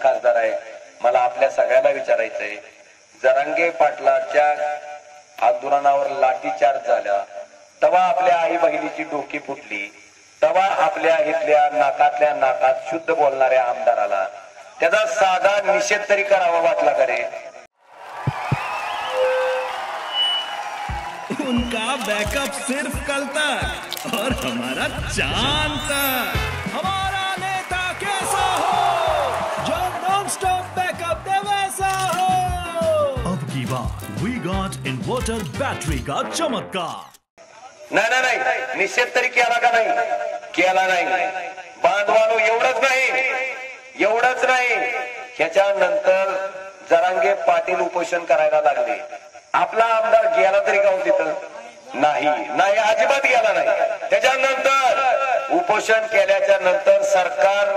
खासदार आहे. मला आपल्या सगळ्याला विचारायचंय, जरांगे पाटलाच्या आंदोलनावर लाठीचार्ज झाला तेव्हा आपल्या आई बहिणीची डोकी फुटली, तेव्हा आपल्या इथल्या नाकातल्या नाकात शुद्ध बोलणाऱ्या आमदाराला त्याचा साधा निषेध तरी करावा वाटला करे. उनका बैकअप सिर्फ कल तक और हमारा चांद तक. हमारा नेता कैसा हो जो नॉन स्टॉप बैकअप दे वैसा हो. अब की बात वी गॉट इन्वर्टर बैटरी का चमत्कार. नाही नाही नाही, निषेध तरी केला का नाही? केला नाही. बांधवानो एवढंच नाही, ह्याच्यानंतर जरांगे पाटील उपोषण करायला लागले. आपला आमदार गेला तरी का तिथं? नाही, अजिबात गेला नाही. त्याच्यानंतर उपोषण केल्याच्या नंतर सरकार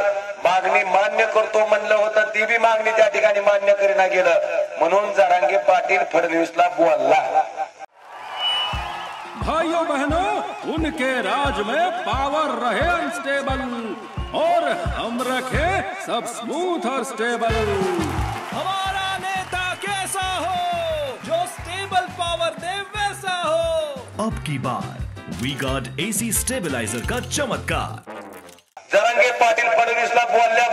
मागणी मान्य करतो म्हणलं होतं, ती बी मागणी त्या ठिकाणी मान्य करीना गेलं. म्हणून जरांगे पाटील फडणवीसला बोलला. भाइयों बहनों, उनके राज में पावर रहे अनस्टेबल और हम रखे सब स्मूथ और स्टेबल. हमारा नेता कैसा हो जो स्टेबल पावर दे वैसा हो. अब की बार वी गॉट एसी स्टेबलाइजर का चमत्कार. जरांगे पाटील फडणवीसला बोलल्या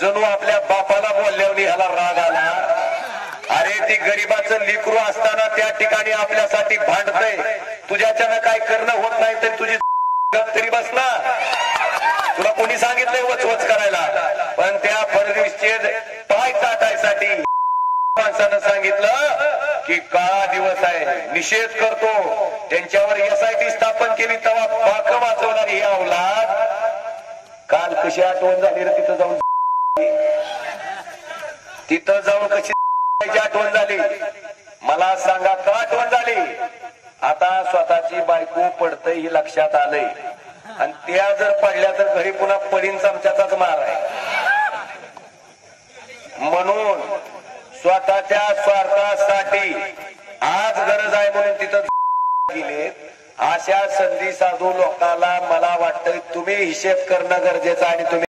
जणू आपल्या बापाला बोलल्यावर ह्याला राग आला. अरे ती गरीबाचं लेकरू असताना त्या ठिकाणी आपल्यासाठी भांडतय. तुझ्याच्यानं काय करणं होत नाही तर तुझी तरी बस ना. तुला कोणी सांगितलंय वचवच करायला? पण त्या फडणवीसचे पाय चाटायसाठी माणसानं सांगितलं की काळा दिवस आहे, निषेध करतो. त्यांच्यावर SIT स्थापन केली तेव्हा पाक वाचवणारी ही अवलाद काल कशी आठवण झाली रे? तिथं जाऊन कशी आठवण झाली मला सांगा? का आठवण झाली? आता स्वतःची बायको पडतय ही लक्षात आलंय आणि त्या जर पडल्या तर घरी पुन्हा पडीन चमच्याचाच मार आहे. म्हणून स्वतःच्या स्वार्थासाठी आज गरज आहे म्हणून तिथं गेले. अशा संधी साधू लोकांना मला वाटतं तुम्ही हिशेब करणं गरजेचं आणि तुम्ही